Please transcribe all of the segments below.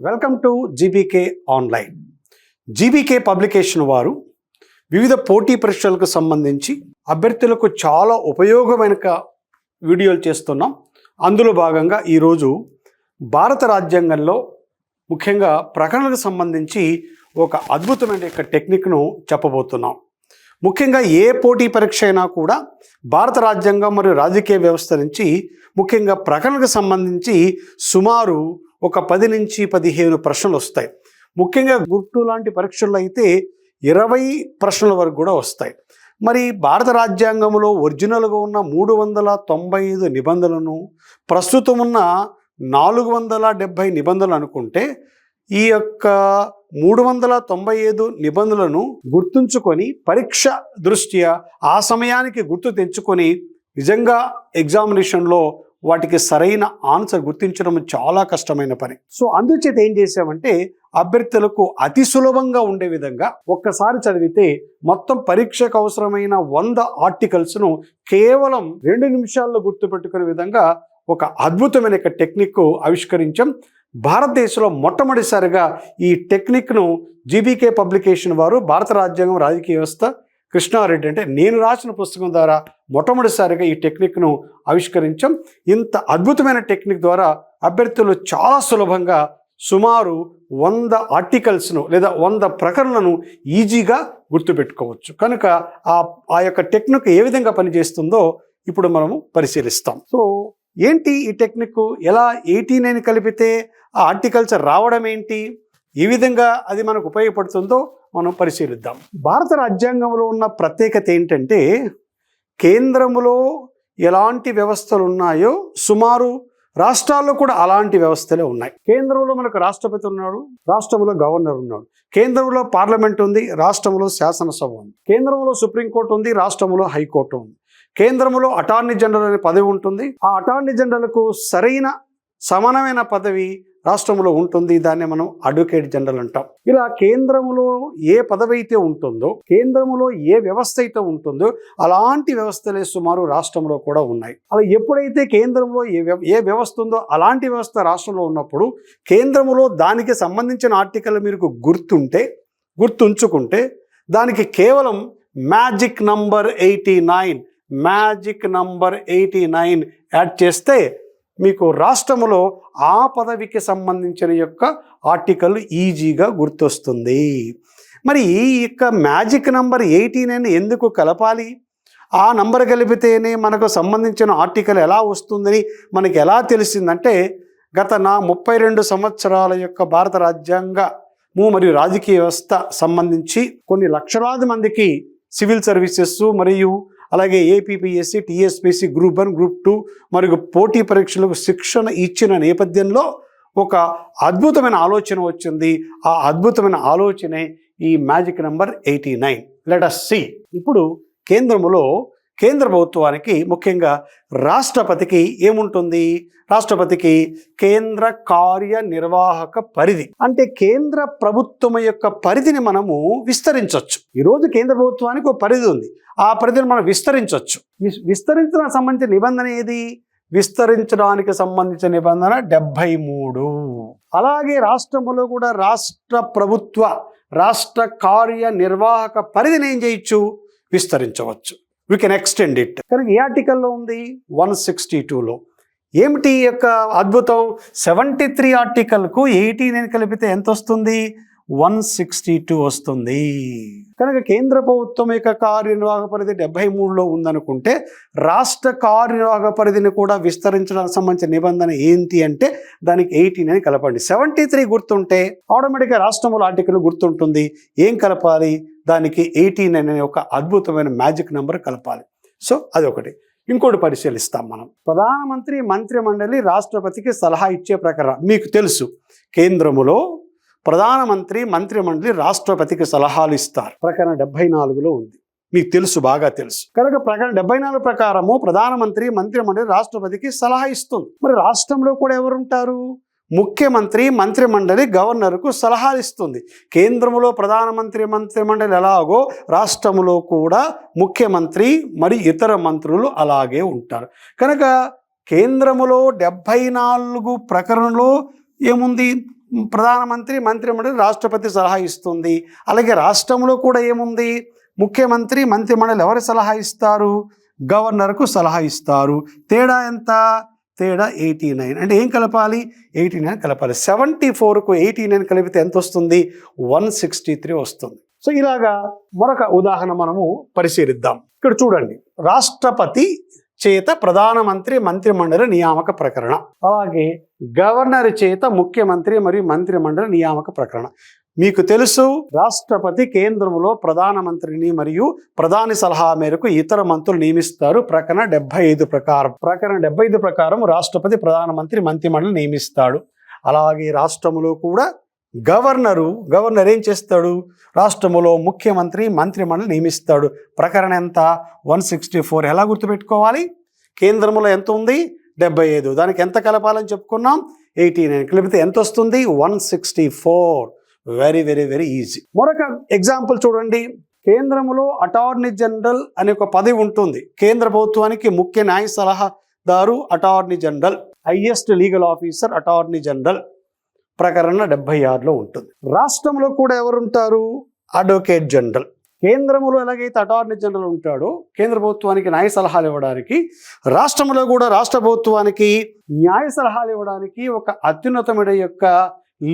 Welcome to GBK online. GBK publication వారు వివిధ పోటీ పరీక్షలకు సంబంధించి అభ్యర్థులకు చాలా ఉపయోగమైన వీడియోలు చేస్తున్నాం. అందులో భాగంగా ఈరోజు భారత రాజ్యాంగంలో ముఖ్యంగా ప్రకటనలకు సంబంధించి ఒక అద్భుతమైన టెక్నిక్ను చెప్పబోతున్నాం. ముఖ్యంగా ఏ పోటీ పరీక్ష అయినా కూడా భారత రాజ్యాంగం మరియు రాజకీయ వ్యవస్థ నుంచి ముఖ్యంగా ప్రకటనకు సంబంధించి సుమారు ఒక 10 నుంచి 15 ప్రశ్నలు వస్తాయి. ముఖ్యంగా గ్రూప్ 2 లాంటి పరీక్షల్లో అయితే 20 ప్రశ్నల వరకు కూడా వస్తాయి. మరి భారత రాజ్యాంగంలో ఒరిజినల్గా ఉన్న 395 నిబంధనలను ప్రస్తుతం ఉన్న 470 నిబంధనలు అనుకుంటే ఈ యొక్క 395 నిబంధనలను గుర్తుంచుకొని పరీక్ష దృష్ట్యా ఆ సమయానికి గుర్తు తెచ్చుకొని నిజంగా ఎగ్జామినేషన్లో వాటికి సరైన ఆన్సర్ గుర్తించడం చాలా కష్టమైన పని. సో అందుచేత ఏం చేసామంటే అభ్యర్థులకు అతి సులభంగా ఉండే విధంగా ఒక్కసారి చదివితే మొత్తం పరీక్షకు అవసరమైన 100 ఆర్టికల్స్ను కేవలం 2 నిమిషాల్లో గుర్తుపెట్టుకునే విధంగా ఒక అద్భుతమైన టెక్నిక్ ఆవిష్కరించాం. భారతదేశంలో మొట్టమొదటిసారిగా ఈ టెక్నిక్ను జీబీకే పబ్లికేషన్ వారు భారత రాజ్యాంగం రాజకీయ వ్యవస్థ కృష్ణారెడ్డి అంటే నేను రాసిన పుస్తకం ద్వారా మొట్టమొదటిసారిగా ఈ టెక్నిక్ను ఆవిష్కరించాం. ఇంత అద్భుతమైన టెక్నిక్ ద్వారా అభ్యర్థులు చాలా సులభంగా సుమారు 100 ఆర్టికల్స్ను లేదా 100 ప్రకరణలను ఈజీగా గుర్తుపెట్టుకోవచ్చు. కనుక ఆ యొక్క టెక్నిక్ ఏ విధంగా పనిచేస్తుందో ఇప్పుడు మనము పరిశీలిస్తాం. సో ఏంటి ఈ టెక్నిక్, ఎలా 89 కలిపితే ఆ ఆర్టికల్స్ రావడం ఏంటి, ఏ విధంగా అది మనకు ఉపయోగపడుతుందో మనం పరిశీలిద్దాం. భారత రాజ్యాంగంలో ఉన్న ప్రత్యేకత ఏంటంటే కేంద్రంలో ఎలాంటి వ్యవస్థలు ఉన్నాయో సుమారు రాష్ట్రాల్లో కూడా అలాంటి వ్యవస్థలే ఉన్నాయి. కేంద్రంలో మనకు రాష్ట్రపతి ఉన్నాడు, రాష్ట్రంలో గవర్నర్ ఉన్నాడు. కేంద్రంలో పార్లమెంట్ ఉంది, రాష్ట్రంలో శాసనసభ ఉంది. కేంద్రంలో సుప్రీంకోర్టు ఉంది, రాష్ట్రంలో హైకోర్టు ఉంది. కేంద్రంలో అటార్నీ జనరల్ అనే పదవి ఉంటుంది. ఆ అటార్నీ జనరల్కు సరైన సమానమైన పదవి రాష్ట్రంలో ఉంటుంది. దాన్ని మనం అడ్వకేట్ జనరల్ అంటాం. ఇలా కేంద్రంలో ఏ పదవి అయితే ఉంటుందో, కేంద్రంలో ఏ వ్యవస్థ అయితే ఉంటుందో అలాంటి వ్యవస్థలే సుమారు రాష్ట్రంలో కూడా ఉన్నాయి. అలా ఎప్పుడైతే కేంద్రంలో ఏ వ్యవస్థ ఉందో అలాంటి వ్యవస్థ రాష్ట్రంలో ఉన్నప్పుడు కేంద్రంలో దానికి సంబంధించిన ఆర్టికల్ మీకు గుర్తుంచుకుంటే దానికి కేవలం మ్యాజిక్ నంబర్ 89 యాడ్ చేస్తే మీకు రాష్ట్రంలో ఆ పదవికి సంబంధించిన యొక్క ఆర్టికల్ ఈజీగా గుర్తొస్తుంది. మరి ఈ యొక్క మ్యాజిక్ నంబర్ 89 ఎందుకు కలపాలి? ఆ నంబర్ కలిపితేనే మనకు సంబంధించిన ఆర్టికల్ ఎలా వస్తుందని మనకి ఎలా తెలిసిందంటే గత 32 సంవత్సరాల యొక్క భారత రాజ్యాంగము మరియు రాజకీయ వ్యవస్థ సంబంధించి కొన్ని లక్షలాది మందికి సివిల్ సర్వీసెస్ మరియు అలాగే ఏపీపీఎస్సీ, టీఎస్పీసీ, గ్రూప్ 1, గ్రూప్ 2 మరియు పోటీ పరీక్షలకు శిక్షణ ఇచ్చిన నేపథ్యంలో ఒక అద్భుతమైన ఆలోచన వచ్చింది. ఆ అద్భుతమైన ఆలోచనే ఈ magic number 89. Let us see. ఇప్పుడు కేంద్ర ప్రభుత్వానికి ముఖ్యంగా రాష్ట్రపతికి ఏముంటుంది? రాష్ట్రపతికి కేంద్ర కార్యనిర్వాహక పరిధి అంటే కేంద్ర ప్రభుత్వం యొక్క పరిధిని మనము విస్తరించవచ్చు. ఈరోజు కేంద్ర ప్రభుత్వానికి ఒక పరిధి ఉంది, ఆ పరిధిని మనం విస్తరించవచ్చు. విస్తరించడానికి సంబంధించిన నిబంధన ఏది? విస్తరించడానికి సంబంధించిన నిబంధన 73. అలాగే రాష్ట్రంలో కూడా రాష్ట్ర కార్యనిర్వాహక పరిధిని ఏం చేయొచ్చు? విస్తరించవచ్చు. We can extend it. కనుక ఏ ఆర్టికల్లో ఉంది? 162లో. ఏమిటి ఈ యొక్క అద్భుతం? 73 ఆర్టికల్కు 89 కలిపితే ఎంత వస్తుంది? 162 వస్తుంది. కనుక కేంద్ర ప్రభుత్వం యొక్క కార్యనిర్వాహక పరిధి 73లో ఉందనుకుంటే రాష్ట్ర కార్యనిర్వాహక పరిధిని కూడా విస్తరించడానికి సంబంధించిన నిబంధన ఏంటి అంటే దానికి 89 కలపండి. 73 గుర్తుంటే ఆటోమేటిక్గా రాష్ట్రంలో ఆర్టికల్ గుర్తుంటుంది. ఏం కలపాలి? దానికి 89 అనే ఒక అద్భుతమైన మ్యాజిక్ నెంబర్ కలపాలి. సో అదొకటి. ఇంకోటి పరిశీలిస్తాం మనం. ప్రధానమంత్రి మంత్రిమండలి రాష్ట్రపతికి సలహా ఇచ్చే ప్రకారం మీకు తెలుసు కేంద్రములో ప్రధానమంత్రి మంత్రిమండలి రాష్ట్రపతికి సలహాలు ఇస్తారు. ప్రకరణ 74లో ఉంది, మీకు తెలుసు, బాగా తెలుసు. కనుక ప్రకరణ 74 ప్రకారము ప్రధానమంత్రి మంత్రిమండలి రాష్ట్రపతికి సలహా ఇస్తుంది. మరి రాష్ట్రంలో కూడా ఎవరుంటారు? ముఖ్యమంత్రి మంత్రిమండలి గవర్నర్కు సలహాలు ఇస్తుంది. కేంద్రంలో ప్రధానమంత్రి మంత్రిమండలి ఎలాగో రాష్ట్రంలో కూడా ముఖ్యమంత్రి మరియు ఇతర మంత్రులు అలాగే ఉంటారు. కనుక కేంద్రములో 74 ప్రకరణలో ఏముంది? ప్రధానమంత్రి మంత్రిమండలి రాష్ట్రపతి సలహా ఇస్తుంది. అలాగే రాష్ట్రంలో కూడా ఏముంది, ముఖ్యమంత్రి మంత్రిమండలి ఎవరి సలహా ఇస్తారు, గవర్నర్కు సలహా ఇస్తారు. తేడా ఎంత, తేడా 89. అంటే ఏం కలపాలి, 89 కలపాలి. 74కు 89 కలిపితే ఎంత వస్తుంది, 163 వస్తుంది. సో ఇలాగా మరొక ఉదాహరణ మనము పరిశీలిద్దాం. ఇక్కడ చూడండి, రాష్ట్రపతి చేత ప్రధానమంత్రి మంత్రిమండలి నియామక ప్రకరణ, అలాగే గవర్నర్ చేత ముఖ్యమంత్రి మరియు మంత్రిమండలి నియామక ప్రకరణ. మీకు తెలుసు, రాష్ట్రపతి కేంద్రంలో ప్రధానమంత్రిని మరియు ప్రధాని సలహా మేరకు ఇతర మంత్రులు నియమిస్తారు. ప్రకరణ 75 ప్రకారం. ప్రకరణ 75 ప్రకారం రాష్ట్రపతి ప్రధానమంత్రి మంత్రిమండలి నియమిస్తాడు. అలాగే రాష్ట్రంలో కూడా గవర్నర్ ఏం చేస్తాడు, రాష్ట్రంలో ముఖ్యమంత్రి మంత్రిమండలి నియమిస్తాడు. ప్రకరణ ఎంత, 164. ఎలా గుర్తుపెట్టుకోవాలి, కేంద్రంలో ఎంత ఉంది, 75, దానికి ఎంత కలపాలని చెప్పుకున్నాం, 89 కలిపితే ఎంత వస్తుంది, 164. Very very very easy. మరొక ఎగ్జాంపుల్ చూడండి, కేంద్రంలో అటార్నీ జనరల్ అనే ఒక పదవి ఉంటుంది. కేంద్ర ప్రభుత్వానికి ముఖ్య న్యాయ సలహాదారు attorney general, highest legal officer attorney general. ప్రకరణ 76లో ఉంటుంది. రాష్ట్రంలో కూడా ఎవరుంటారు, అడ్వకేట్ జనరల్. కేంద్రంలో ఎలాగైతే అటార్నీ జనరల్ ఉంటాడో కేంద్ర ప్రభుత్వానికి న్యాయ సలహాలు ఇవ్వడానికి, రాష్ట్రంలో కూడా రాష్ట్ర ప్రభుత్వానికి న్యాయ సలహాలు ఇవ్వడానికి ఒక అత్యున్నతమైన యొక్క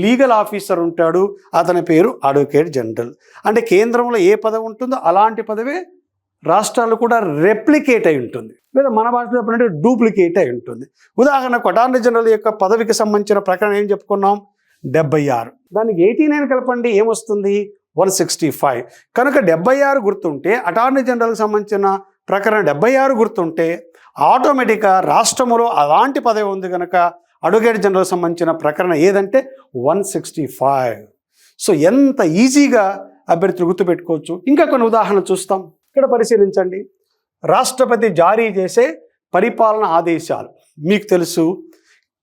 లీగల్ ఆఫీసర్ ఉంటాడు. అతని పేరు అడ్వకేట్ జనరల్. అంటే కేంద్రంలో ఏ పదవి ఉంటుందో అలాంటి పదవే రాష్ట్రాలు కూడా రెప్లికేట్ అయి ఉంటుంది, లేదా మన భాషలో చెప్పాలంటే డూప్లికేట్ అయి ఉంటుంది. ఉదాహరణకు అటార్నీ జనరల్ యొక్క పదవికి సంబంధించిన ప్రకరణ ఏం చెప్పుకున్నాం, 76. దానికి 89 కలపండి, ఏమొస్తుంది, 165. కనుక 76 గుర్తుంటే, అటార్నీ జనరల్కి సంబంధించిన ప్రకరణ 76 గుర్తుంటే, ఆటోమేటిక్గా రాష్ట్రంలో అలాంటి పదవి ఉంది కనుక అడ్వకేట్ జనరల్ సంబంధించిన ప్రకరణ ఏదంటే 165. సో ఎంత ఈజీగా అభ్యర్థులు గుర్తుపెట్టుకోవచ్చు. ఇంకా కొన్ని ఉదాహరణలు చూస్తాం. ఇక్కడ పరిశీలించండి, రాష్ట్రపతి జారీ చేసే పరిపాలన ఆదేశాలు. మీకు తెలుసు,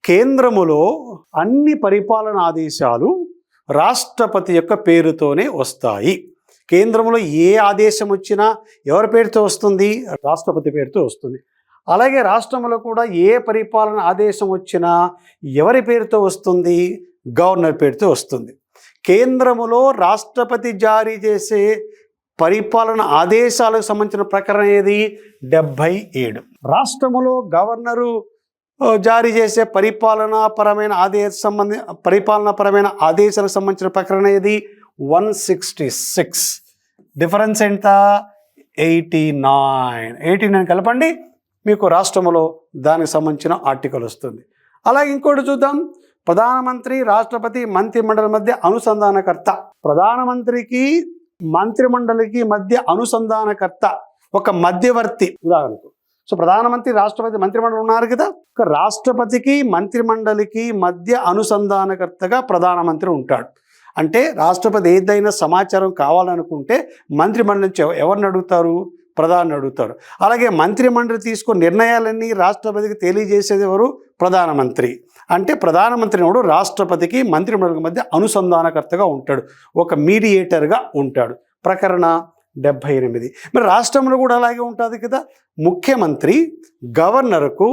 కేంద్రములో అన్ని పరిపాలన ఆదేశాలు రాష్ట్రపతి యొక్క పేరుతోనే వస్తాయి. కేంద్రంలో ఏ ఆదేశం వచ్చినా ఎవరి పేరుతో వస్తుంది, రాష్ట్రపతి పేరుతో వస్తుంది. అలాగే రాష్ట్రంలో కూడా ఏ పరిపాలన ఆదేశం వచ్చినా ఎవరి పేరుతో వస్తుంది, గవర్నర్ పేరుతో వస్తుంది. కేంద్రములో రాష్ట్రపతి జారీ చేసే పరిపాలన ఆదేశాలకు సంబంధించిన ప్రకరణ ఏది, 77. రాష్ట్రములో గవర్నరు జారీ చేసే పరిపాలనాపరమైన ఆదేశాలకు సంబంధించిన ప్రకరణ ఏది, 166. డిఫరెన్స్ ఎంత, 89 కలపండి, మీకు రాష్ట్రంలో దానికి సంబంధించిన ఆర్టికల్ వస్తుంది. అలాగే ఇంకోటి చూద్దాం, ప్రధానమంత్రి రాష్ట్రపతి మంత్రిమండలి మధ్య అనుసంధానకర్త. ప్రధానమంత్రికి మంత్రిమండలికి మధ్య అనుసంధానకర్త, ఒక మధ్యవర్తి. ఉదాహరణకు, సో ప్రధానమంత్రి రాష్ట్రపతి మంత్రిమండలి ఉన్నారు కదా, ఒక రాష్ట్రపతికి మంత్రిమండలికి మధ్య అనుసంధానకర్తగా ప్రధానమంత్రి ఉంటాడు. అంటే రాష్ట్రపతి ఏదైనా సమాచారం కావాలనుకుంటే మంత్రిమండలి నుంచి ఎవరిని అడుగుతారు, ప్రధాని అడుగుతారు. అలాగే మంత్రిమండలి తీసుకున్న నిర్ణయాలన్నీ రాష్ట్రపతికి తెలియజేసేది ఎవరు, ప్రధానమంత్రి. అంటే ప్రధానమంత్రి వాడు రాష్ట్రపతికి మంత్రిమండలికి మధ్య అనుసంధానకర్తగా ఉంటాడు, ఒక మీడియేటర్గా ఉంటాడు. ప్రకరణ 78. మరి రాష్ట్రంలో కూడా అలాగే ఉంటుంది కదా, ముఖ్యమంత్రి గవర్నర్కు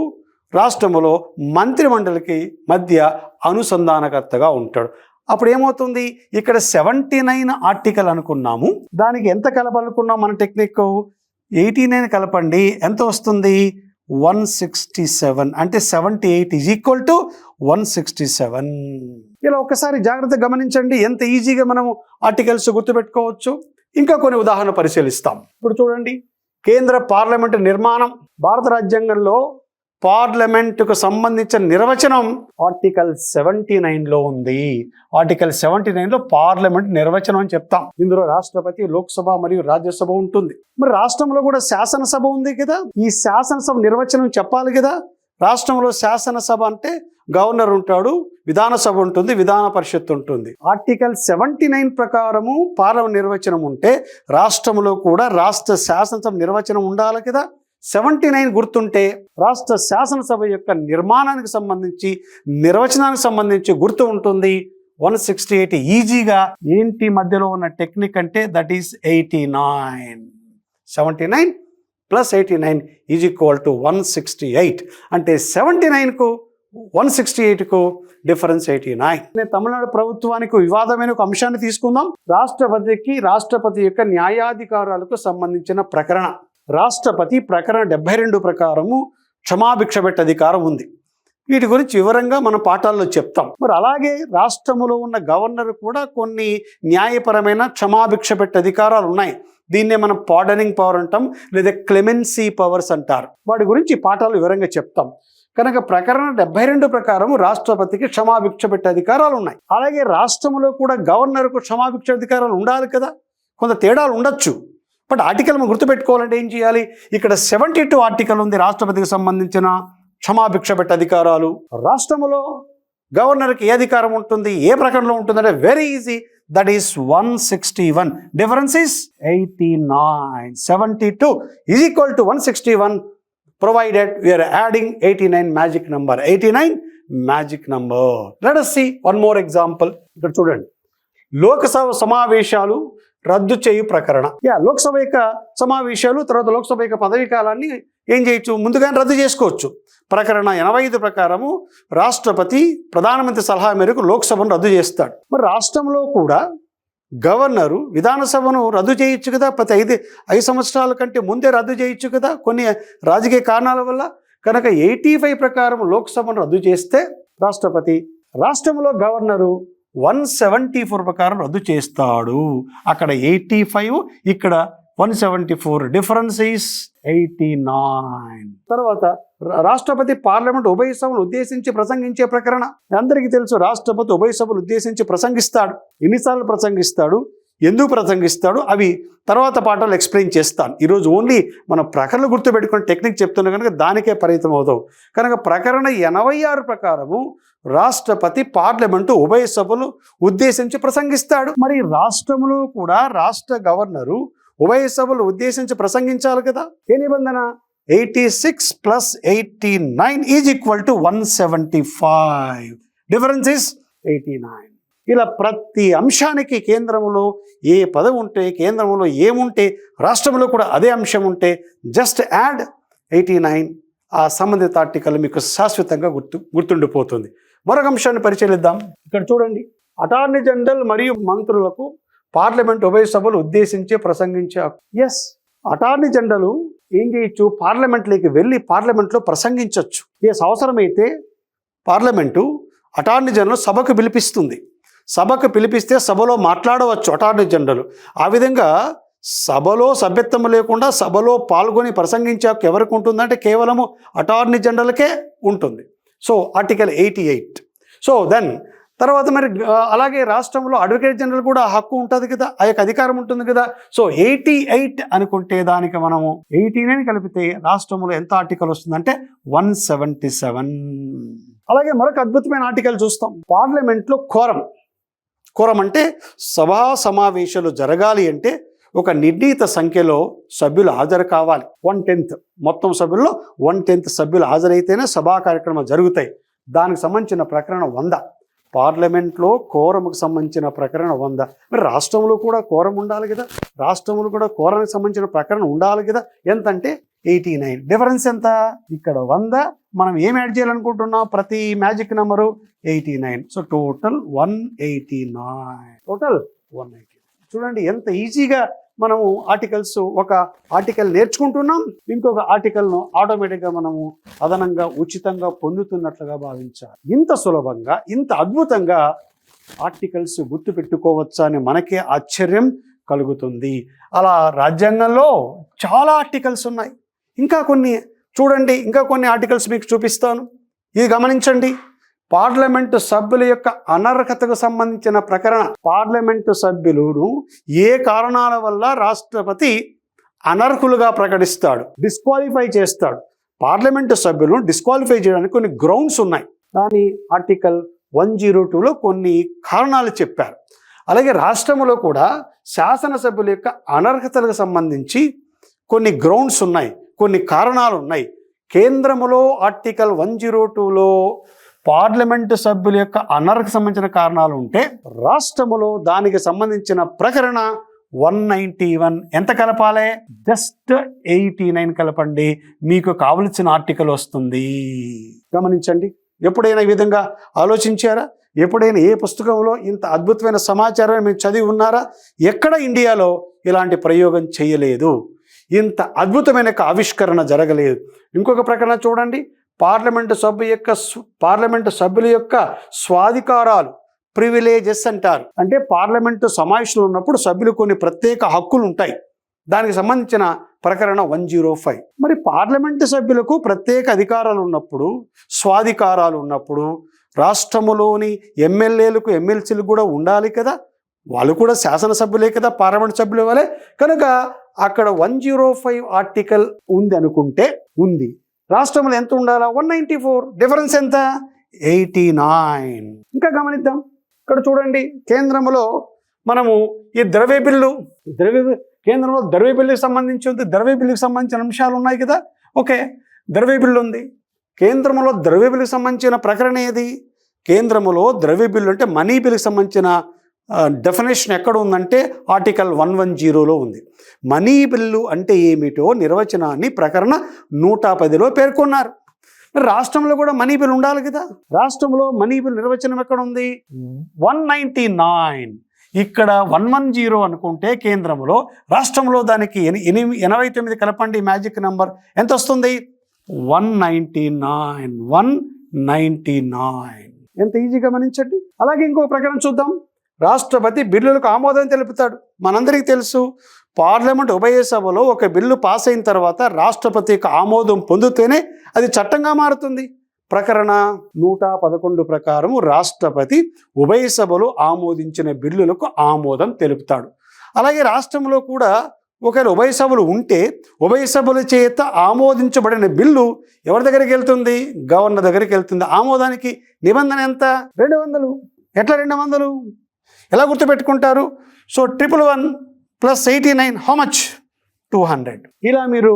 రాష్ట్రంలో మంత్రిమండలికి మధ్య అనుసంధానకర్తగా ఉంటాడు. అప్పుడు ఏమవుతుంది, ఇక్కడ 79 ఆర్టికల్ అనుకున్నాము, దానికి ఎంత కలపాలనుకున్నాం మన టెక్నిక్, 89 కలపండి, ఎంత వస్తుంది, 167. అంటే 78 = 167. ఇలా ఒక్కసారి జాగ్రత్తగా గమనించండి, ఎంత ఈజీగా మనము ఆర్టికల్స్ గుర్తుపెట్టుకోవచ్చు. ఇంకా కొన్ని ఉదాహరణ పరిశీలిస్తాం. ఇప్పుడు చూడండి, కేంద్ర పార్లమెంటు నిర్మాణం. భారత రాజ్యాంగంలో పార్లమెంటుకు సంబంధించిన నిర్వచనం ఆర్టికల్ 79లో ఉంది. ఆర్టికల్ 79లో పార్లమెంట్ నిర్వచనం అని చెప్తాం. ఇందులో రాష్ట్రపతి, లోక్సభ మరియు రాజ్యసభ ఉంటుంది. మరి రాష్ట్రంలో కూడా శాసనసభ ఉంది కదా, ఈ శాసనసభ నిర్వచనం చెప్పాలి కదా. రాష్ట్రంలో శాసనసభ అంటే గవర్నర్ ఉంటాడు, విధానసభ ఉంటుంది, విధాన పరిషత్ ఉంటుంది. ఆర్టికల్ 79 ప్రకారము పార్లమెంట్ నిర్వచనం ఉంటే రాష్ట్రంలో కూడా రాష్ట్ర శాసనసభ నిర్వచనం ఉండాలి కదా. 79 గుర్తుంటే రాష్ట్ర శాసనసభ యొక్క నిర్మాణానికి సంబంధించి, నిర్వచనానికి సంబంధించి గుర్తు ఉంటుంది. 168 ఈజీగా ఏంటి మధ్యలో ఉన్న టెక్నిక్ అంటే దట్ ఈస్ 89. 79 + 89 = 168. అంటే 79కు 168కు డిఫరెన్స్ 89. తమిళనాడు ప్రభుత్వానికి వివాదమైన ఒక అంశాన్ని తీసుకుందాం. రాష్ట్రపతి యొక్క న్యాయాధికారాలకు సంబంధించిన ప్రకరణ. రాష్ట్రపతి ప్రకరణ 72 ప్రకారము క్షమాభిక్ష పెట్టే అధికారం ఉంది. వీటి గురించి వివరంగా మన పాఠాల్లో చెప్తాం. మరి అలాగే రాష్ట్రంలో ఉన్న గవర్నర్ కూడా కొన్ని న్యాయపరమైన క్షమాభిక్ష పెట్టే అధికారాలు ఉన్నాయి. దీన్నే మనం పార్డనింగ్ పవర్ అంటాం, లేదా క్లెమెన్సీ పవర్స్ అంటారు. వాటి గురించి పాఠాలు వివరంగా చెప్తాం. కనుక ప్రకరణ 72 ప్రకారం రాష్ట్రపతికి క్షమాభిక్ష పెట్టే అధికారాలు ఉన్నాయి. అలాగే రాష్ట్రంలో కూడా గవర్నర్కు క్షమాభిక్ష అధికారాలు ఉండాలి కదా. కొంత తేడాలు ఉండొచ్చు, బట్ ఆర్టికల్ మనం గుర్తుపెట్టుకోవాలంటే ఏం చేయాలి? ఇక్కడ 72 ఆర్టికల్ ఉంది రాష్ట్రపతికి సంబంధించిన క్షమాభిక్ష పెట్టే అధికారాలు. రాష్ట్రంలో గవర్నర్కి ఏ అధికారం ఉంటుంది, ఏ ప్రకరణలో ఉంటుందంటే very easy, that is 161. Difference is 89. 72 is equal to 161 provided we are adding 89 magic number. 89 magic number. Let us see one more example. ఇక్కడ చూడండి, లోకసభ సమావేశాలు రద్దు చేయు ప్రకరణ. లోక్సభ యొక్క సమావేశాలు, తర్వాత లోక్సభ యొక్క పదవీ కాలాన్ని ఏం చేయొచ్చు, ముందుగానే రద్దు చేసుకోవచ్చు. ప్రకరణ 85 ప్రకారము రాష్ట్రపతి ప్రధానమంత్రి సలహా మేరకు లోక్సభను రద్దు చేస్తాడు. మరి రాష్ట్రంలో కూడా గవర్నరు విధానసభను రద్దు చేయొచ్చు కదా, ప్రతి 5 సంవత్సరాల కంటే ముందే రద్దు చేయొచ్చు కదా కొన్ని రాజకీయ కారణాల వల్ల. కనుక 85 ప్రకారం లోక్సభను రద్దు చేస్తే రాష్ట్రంలో గవర్నరు 174 ప్రకారం రద్దు చేస్తాడు. అక్కడ 85, ఇక్కడ 174. Difference is 89. తర్వాత రాష్ట్రపతి పార్లమెంట్ ఉభయ సభలు ఉద్దేశించి ప్రసంగించే ప్రకరణ. అందరికీ తెలుసు, రాష్ట్రపతి ఉభయ సభలు ఉద్దేశించి ప్రసంగిస్తాడు. ఎన్నిసార్లు ప్రసంగిస్తాడు, ఎందుకు ప్రసంగిస్తాడు, అవి తర్వాత పాఠాలు ఎక్స్ప్లెయిన్ చేస్తాను. ఈరోజు ఓన్లీ మన ప్రకరణలు గుర్తుపెట్టుకుని టెక్నిక్ చెప్తున్నా కనుక దానికే పరిమితం అవుతాం. కనుక ప్రకరణ 86 ప్రకారము రాష్ట్రపతి పార్లమెంటు ఉభయ సభలు ఉద్దేశించి ప్రసంగిస్తాడు. మరి రాష్ట్రంలో కూడా రాష్ట్ర గవర్నరు ఉభయ సభలు ఉద్దేశించి ప్రసంగించాలి కదా. ఏ నిబంధన? 86 + 89 is equal to 175. Difference is 89. ఇలా ప్రతి అంశానికి కేంద్రంలో ఏ పదవి ఉంటే, కేంద్రంలో ఏముంటే, రాష్ట్రంలో కూడా అదే అంశం ఉంటే జస్ట్ యాడ్ 89. ఆ సంబంధిత ఆర్టికల్ మీకు శాశ్వతంగా గుర్తుండిపోతుంది. మరొక అంశాన్ని పరిశీలిద్దాం. ఇక్కడ చూడండి, అటార్నీ జనరల్ మరియు మంత్రులకు పార్లమెంట్ ఉభయ సభలు ఉద్దేశించి ప్రసంగించే. అటార్నీ జనరల్ ఏం చేయొచ్చు, పార్లమెంట్లోకి వెళ్ళి పార్లమెంట్లో ప్రసంగించవచ్చు. అవసరమైతే పార్లమెంటు అటార్నీ జనరల్ సభకు పిలిపిస్తుంది. సభకు పిలిపిస్తే సభలో మాట్లాడవచ్చు అటార్నీ జనరల్. ఆ విధంగా సభలో సభ్యత్వం లేకుండా సభలో పాల్గొని ప్రసంగించాక ఎవరికి ఉంటుందంటే కేవలము అటార్నీ జనరల్కే ఉంటుంది. So article 88. సో దెన్ తర్వాత మరి అలాగే రాష్ట్రంలో అడ్వకేట్ జనరల్ కూడా హక్కు ఉంటుంది కదా, ఆ యొక్క అధికారం ఉంటుంది కదా. సో 88 అనుకుంటే దానికి మనము 89 కలిపితే రాష్ట్రంలో ఎంత ఆర్టికల్ వస్తుందంటే 177. అలాగే మరొక అద్భుతమైన ఆర్టికల్ చూస్తాం. పార్లమెంట్లో కోరం అంటే సభా సమావేశాలు జరగాలి అంటే ఒక నిర్ణీత సంఖ్యలో సభ్యులు హాజరు కావాలి. 1/10 మొత్తం సభ్యుల్లో 1/10 సభ్యులు హాజరైతేనే సభా కార్యక్రమాలు జరుగుతాయి. దానికి సంబంధించిన ప్రకరణ 100. పార్లమెంట్లో కోరంకు సంబంధించిన ప్రకరణ 100. మరి రాష్ట్రంలో కూడా కోరం ఉండాలి కదా, రాష్ట్రంలో కూడా కోరానికి సంబంధించిన ప్రకరణ ఉండాలి కదా. ఎంతంటే 89. డిఫరెన్స్ ఎంత? ఇక్కడ 100, మనం ఏం యాడ్ చేయాలనుకుంటున్నాం, ప్రతి magic number 89. So total 189. Total 189. చూడండి ఎంత ఈజీగా మనము ఒక ఆర్టికల్ నేర్చుకుంటున్నాం, ఇంకొక ఆర్టికల్ను ఆటోమేటిక్గా మనము అదనంగా ఉచితంగా పొందుతున్నట్లుగా భావించాలి. ఇంత సులభంగా, ఇంత అద్భుతంగా ఆర్టికల్స్ గుర్తుపెట్టుకోవచ్చా అని మనకే ఆశ్చర్యం కలుగుతుంది. అలా రాజ్యాంగంలో చాలా ఆర్టికల్స్ ఉన్నాయి. ఇంకా కొన్ని ఆర్టికల్స్ మీకు చూపిస్తాను. ఇది గమనించండి. పార్లమెంటు సభ్యుల యొక్క అనర్హతకు సంబంధించిన ప్రకరణ. పార్లమెంటు సభ్యులను ఏ కారణాల వల్ల రాష్ట్రపతి అనర్హులుగా ప్రకటిస్తాడు, డిస్క్వాలిఫై చేస్తాడు. పార్లమెంటు సభ్యులను డిస్క్వాలిఫై చేయడానికి కొన్ని గ్రౌండ్స్ ఉన్నాయి. దాని ఆర్టికల్ 102లో కొన్ని కారణాలు చెప్పారు. అలాగే రాష్ట్రంలో కూడా శాసనసభ్యుల యొక్క అనర్హతలకు సంబంధించి కొన్ని గ్రౌండ్స్ ఉన్నాయి, కొన్ని కారణాలు ఉన్నాయి. కేంద్రములో ఆర్టికల్ 102లో పార్లమెంటు సభ్యుల యొక్క అనర్హతకు సంబంధించిన కారణాలు ఉంటే, రాష్ట్రములో దానికి సంబంధించిన ప్రకరణ 191. ఎంత కలపాలి? జస్ట్ 89 కలపండి, మీకు కావలసిన ఆర్టికల్ వస్తుంది. గమనించండి, ఎప్పుడైనా ఈ విధంగా ఆలోచించారా? ఎప్పుడైనా ఏ పుస్తకంలో ఇంత అద్భుతమైన సమాచారాన్ని మీరు చదివి ఉన్నారా? ఎక్కడ ఇండియాలో ఇలాంటి ప్రయోగం చేయలేదు, ఇంత అద్భుతమైన ఆవిష్కరణ జరగలేదు. ఇంకొక ప్రకటన చూడండి, పార్లమెంటు సభ్యుల యొక్క స్వాధికారాలు, ప్రివిలేజెస్ అంటారు. అంటే పార్లమెంటు సమావేశంలో ఉన్నప్పుడు సభ్యులు కొన్ని ప్రత్యేక హక్కులు ఉంటాయి. దానికి సంబంధించిన ప్రకరణ 105. మరి పార్లమెంటు సభ్యులకు ప్రత్యేక అధికారాలు ఉన్నప్పుడు, స్వాధికారాలు ఉన్నప్పుడు రాష్ట్రములోని ఎమ్మెల్యేలకు ఎమ్మెల్సీలకు కూడా ఉండాలి కదా. వాళ్ళు కూడా శాసనసభ్యులే కదా, పార్లమెంట్ సభ్యుల వలె. కనుక అక్కడ 105 ఆర్టికల్ ఉంది అనుకుంటే ఉంది. రాష్ట్రంలో ఎంత ఉండాలా? 194. డిఫరెన్స్ ఎంత? 89. ఇంకా గమనిద్దాం. ఇక్కడ చూడండి, కేంద్రంలో మనము ఈ కేంద్రంలో ద్రవ్య బిల్లుకి సంబంధించిన అంశాలు ఉన్నాయి కదా. ఓకే, ద్రవ్య బిల్లు ఉంది. కేంద్రంలో ద్రవ్య బిల్లుకి సంబంధించిన ప్రకరణ ఏది? కేంద్రంలో ద్రవ్య బిల్లు అంటే మనీ బిల్లుకి సంబంధించిన డెఫినేషన్ ఎక్కడ ఉందంటే ఆర్టికల్ 110లో ఉంది. మనీ బిల్లు అంటే ఏమిటో నిర్వచనాన్ని ప్రకరణ 110లో పేర్కొన్నారు. రాష్ట్రంలో కూడా మనీ బిల్ ఉండాలి కదా. రాష్ట్రంలో మనీ బిల్ నిర్వచనం ఎక్కడ ఉంది? 199. ఇక్కడ 110 అనుకుంటే కేంద్రంలో, రాష్ట్రంలో దానికి 89 కలపండి, మ్యాజిక్ నెంబర్ ఎంత వస్తుంది? 199. 199 ఎంత ఈజీ గమనించండి. అలాగే ఇంకో ప్రకటన చూద్దాం. రాష్ట్రపతి బిల్లులకు ఆమోదం తెలుపుతాడు. మనందరికీ తెలుసు, పార్లమెంట్ ఉభయ సభలో ఒక బిల్లు పాస్ అయిన తర్వాత రాష్ట్రపతి యొక్క ఆమోదం పొందితేనే అది చట్టంగా మారుతుంది. ప్రకరణ 111 ప్రకారం రాష్ట్రపతి ఉభయ సభలు ఆమోదించిన బిల్లులకు ఆమోదం తెలుపుతాడు. అలాగే రాష్ట్రంలో కూడా ఒకవేళ ఉభయ సభలు ఉంటే ఉభయ సభల చేత ఆమోదించబడిన బిల్లు ఎవరి దగ్గరికి వెళ్తుంది? గవర్నర్ దగ్గరికి వెళ్తుంది. ఆమోదానికి నిబంధన ఎంత? 200. ఎట్లా 200? ఎలా గుర్తుపెట్టుకుంటారు? So 111 + 89 how much? 200. ఇలా మీరు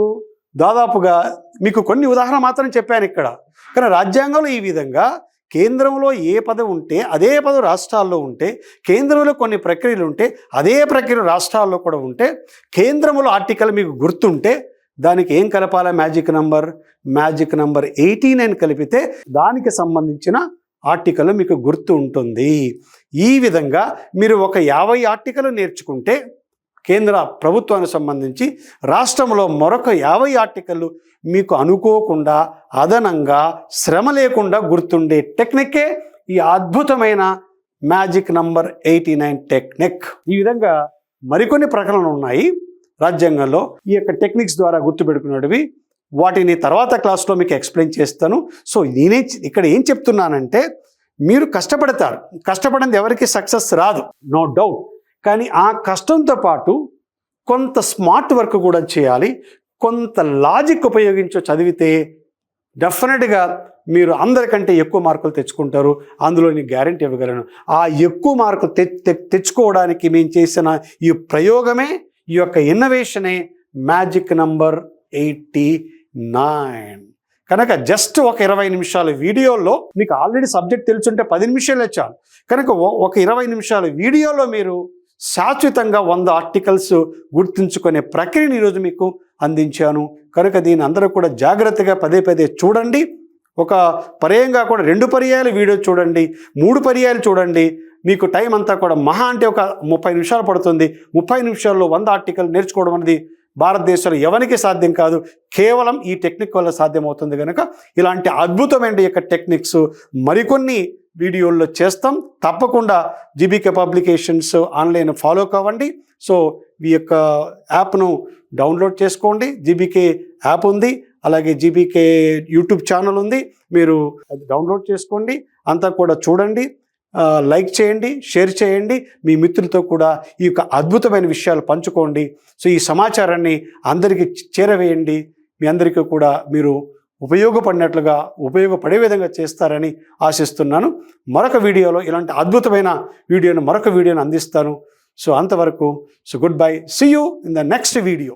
దాదాపుగా మీకు కొన్ని ఉదాహరణ మాత్రం చెప్పాను ఇక్కడ. కానీ రాజ్యాంగంలో ఈ విధంగా కేంద్రంలో ఏ పదవి ఉంటే అదే పదవి రాష్ట్రాల్లో ఉంటే, కేంద్రంలో కొన్ని ప్రక్రియలు ఉంటే అదే ప్రక్రియ రాష్ట్రాల్లో కూడా ఉంటే, కేంద్రంలో ఆర్టికల్ మీకు గుర్తుంటే దానికి ఏం కలపాలా? మ్యాజిక్ నంబర్ 89 కలిపితే దానికి సంబంధించిన ఆర్టికల్ మీకు గుర్తు ఉంటుంది. ఈ విధంగా మీరు ఒక 50 ఆర్టికల్ నేర్చుకుంటే కేంద్ర ప్రభుత్వానికి సంబంధించి రాష్ట్రంలో మరొక 50 ఆర్టికల్ మీకు అనుకోకుండా, అదనంగా, శ్రమ లేకుండా గుర్తుండే టెక్నిక్కే ఈ అద్భుతమైన మ్యాజిక్ నంబర్ 89 టెక్నిక్. ఈ విధంగా మరికొన్ని ప్రకటనలు ఉన్నాయి రాజ్యాంగంలో ఈ యొక్క టెక్నిక్స్ ద్వారా గుర్తుపెట్టుకునేవి. వాటిని తర్వాత క్లాస్లో మీకు ఎక్స్ప్లెయిన్ చేస్తాను. సో నేనే ఇక్కడ ఏం చెప్తున్నానంటే, మీరు కష్టపడతారు, కష్టపడింది ఎవరికి సక్సెస్ రాదు, నో డౌట్. కానీ ఆ కష్టంతో పాటు కొంత స్మార్ట్ వర్క్ కూడా చేయాలి, కొంత లాజిక్ ఉపయోగించి చదివితే డెఫినెట్గా మీరు అందరికంటే ఎక్కువ మార్కులు తెచ్చుకుంటారు. అందులో నేను గ్యారెంటీ ఇవ్వగలను. ఆ ఎక్కువ మార్కులు తెచ్చుకోవడానికి మేము చేసిన ఈ ప్రయోగమే, ఈ యొక్క ఇన్నోవేషనే మ్యాజిక్ నంబర్ 89. కనుక జస్ట్ ఒక 20 నిమిషాల వీడియోలో మీకు ఆల్రెడీ సబ్జెక్ట్ తెలుసుంటే 10 నిమిషాలే చాలు. కనుక ఒక 20 నిమిషాల వీడియోలో మీరు శాశ్వతంగా 100 ఆర్టికల్స్ గుర్తుంచుకునే ప్రక్రియను ఈరోజు మీకు అందించాను. కనుక దీన్ని అందరూ కూడా జాగ్రత్తగా పదే చూడండి. ఒక పర్యాయంగా కూడా 2 పర్యాయాలు వీడియో చూడండి, 3 పర్యాయాలు చూడండి. మీకు టైం అంతా కూడా మహా అంటే ఒక 30 నిమిషాలు పడుతుంది. 30 నిమిషాల్లో 100 ఆర్టికల్ నేర్చుకోవడం అనేది భారతదేశంలో ఎవరికి సాధ్యం కాదు, కేవలం ఈ టెక్నిక్ వల్ల సాధ్యమవుతుంది. కనుక ఇలాంటి అద్భుతమైన యొక్క టెక్నిక్స్ మరికొన్ని వీడియోల్లో చేస్తాం. తప్పకుండా జీబీకే పబ్లికేషన్స్ ఆన్లైన్ ఫాలో కావండి. సో ఈ యొక్క యాప్ను డౌన్లోడ్ చేసుకోండి. జీబీకే యాప్ ఉంది, అలాగే జీబీకే యూట్యూబ్ ఛానల్ ఉంది. మీరు అది డౌన్లోడ్ చేసుకోండి, అంతా కూడా చూడండి, లైక్ చేయండి, షేర్ చేయండి, మీ మిత్రులతో కూడా ఈ యొక్క అద్భుతమైన విషయాలు పంచుకోండి. సో ఈ సమాచారాన్ని అందరికీ చేరవేయండి. మీ అందరికీ కూడా మీరు ఉపయోగపడే విధంగా చేస్తారని ఆశిస్తున్నాను. మరొక వీడియోలో ఇలాంటి అద్భుతమైన మరొక వీడియోను అందిస్తాను. సో అంతవరకు good bye, see you in the next video.